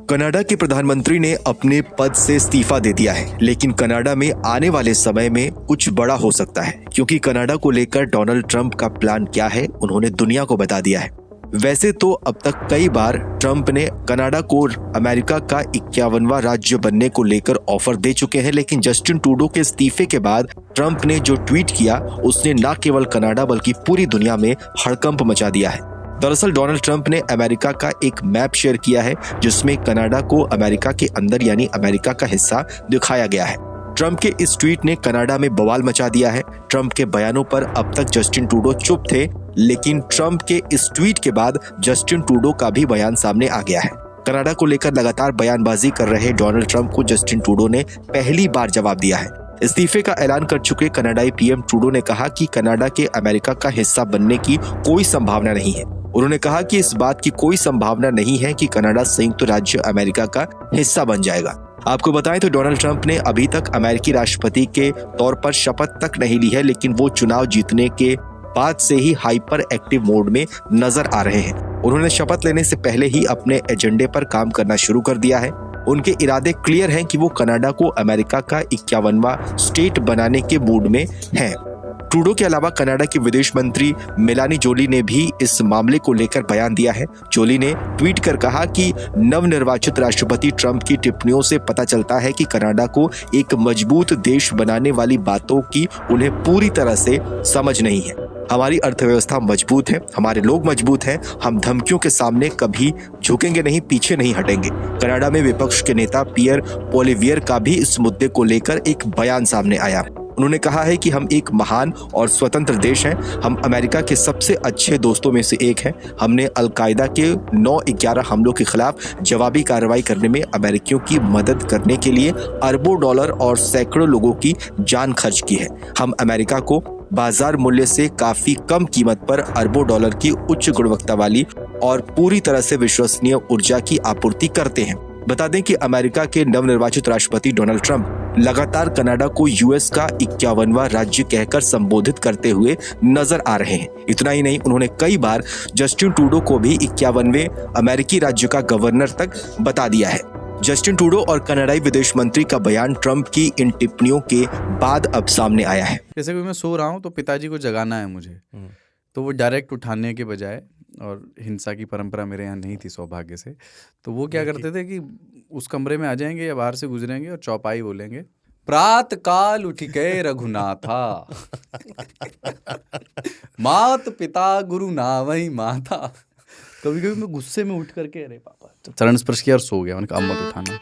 Canada के प्रधानमंत्री ने अपने पद से इस्तीफा दे दिया है, लेकिन कनाडा में आने वाले समय में कुछ बड़ा हो सकता है, क्योंकि कनाडा को लेकर डोनाल्ड ट्रंप का प्लान क्या है उन्होंने दुनिया को बता दिया है। वैसे तो अब तक कई बार ट्रंप ने कनाडा को अमेरिका का 51वां राज्य बनने को लेकर ऑफर दे चुके हैं, लेकिन जस्टिन ट्रूडो के इस्तीफे के बाद ट्रंप ने जो ट्वीट किया उसने न केवल कनाडा बल्कि पूरी दुनिया में हड़कंप मचा दिया है। दरअसल डोनाल्ड ट्रंप ने अमेरिका का एक मैप शेयर किया है जिसमें कनाडा को अमेरिका के अंदर यानी अमेरिका का हिस्सा दिखाया गया है। ट्रंप के इस ट्वीट ने कनाडा में बवाल मचा दिया है। ट्रंप के बयानों पर अब तक जस्टिन ट्रूडो चुप थे, लेकिन ट्रंप के इस ट्वीट के बाद जस्टिन ट्रूडो का भी बयान सामने आ गया है। कनाडा को लेकर लगातार बयानबाजी कर रहे डोनाल्ड ट्रंप को जस्टिन ट्रूडो ने पहली बार जवाब दिया है। इस्तीफे का ऐलान कर चुके कनाडाई पीएम ट्रूडो ने कहा कि कनाडा के अमेरिका का हिस्सा बनने की कोई संभावना नहीं है। उन्होंने कहा कि इस बात की कोई संभावना नहीं है कि कनाडा संयुक्त राज्य अमेरिका का हिस्सा बन जाएगा। आपको बताएं तो डोनाल्ड ट्रंप ने अभी तक अमेरिकी राष्ट्रपति के तौर पर शपथ तक नहीं ली है, लेकिन वो चुनाव जीतने के बाद से ही हाइपर एक्टिव मोड में नजर आ रहे हैं। उन्होंने शपथ लेने से पहले ही अपने एजेंडे पर काम करना शुरू कर दिया है। उनके इरादे क्लियर हैं कि वो कनाडा को अमेरिका का 51वां स्टेट बनाने के मूड में हैं। ट्रूडो के अलावा कनाडा की विदेश मंत्री मेलानी जोली ने भी इस मामले को लेकर बयान दिया है। जोली ने ट्वीट कर कहा कि नवनिर्वाचित राष्ट्रपति ट्रंप की टिप्पणियों से पता चलता है कि कनाडा को एक मजबूत देश बनाने वाली बातों की उन्हें पूरी तरह से समझ नहीं है। हमारी अर्थव्यवस्था मजबूत है, हमारे लोग मजबूत हैं, हम धमकियों के सामने कभी झुकेंगे नहीं, पीछे नहीं हटेंगे। कनाडा में विपक्ष के नेता पियर पोलिवियर का भी इस मुद्दे को लेकर एक बयान सामने आया। उन्होंने कहा है कि हम एक महान और स्वतंत्र देश हैं, हम अमेरिका के सबसे अच्छे दोस्तों में से एक हैं। हमने अलकायदा के 9/11 हमलों के खिलाफ जवाबी कार्रवाई करने में अमेरिकियों की मदद करने के लिए अरबों डॉलर और सैकड़ों लोगों की जान खर्च की है। हम अमेरिका को बाजार मूल्य से काफी कम कीमत पर अरबों डॉलर की उच्च गुणवत्ता वाली और पूरी तरह से विश्वसनीय ऊर्जा की आपूर्ति करते हैं। बता दें कि अमेरिका के नवनिर्वाचित राष्ट्रपति डोनाल्ड ट्रंप लगातार कनाडा को यूएस का 51वां राज्य कहकर संबोधित करते हुए नजर आ रहे हैं। इतना ही नहीं, उन्होंने कई बार जस्टिन ट्रूडो को भी 51वें अमेरिकी राज्य का गवर्नर तक बता दिया है। जस्टिन ट्रूडो और कनाडाई विदेश मंत्री का बयान ट्रंप की इन टिप्पणियों के बाद अब सामने आया है। जैसे कि मैं सो रहा हूँ तो पिताजी को जगाना है मुझे, तो वो डायरेक्ट उठाने के बजाय, और हिंसा की परंपरा मेरे यहाँ नहीं थी सौभाग्य से, तो वो क्या करते थे कि उस कमरे में आ जाएंगे या बाहर से गुजरेंगे और चौपाई बोलेंगे, प्रात काल उठ गए रघुनाथा मात पिता गुरु नावई माता। कभी कभी मैं गुस्से में उठ करके अरे पापा चरण स्पर्श किया और सो गया। मैंने कहा अब मत उठाना।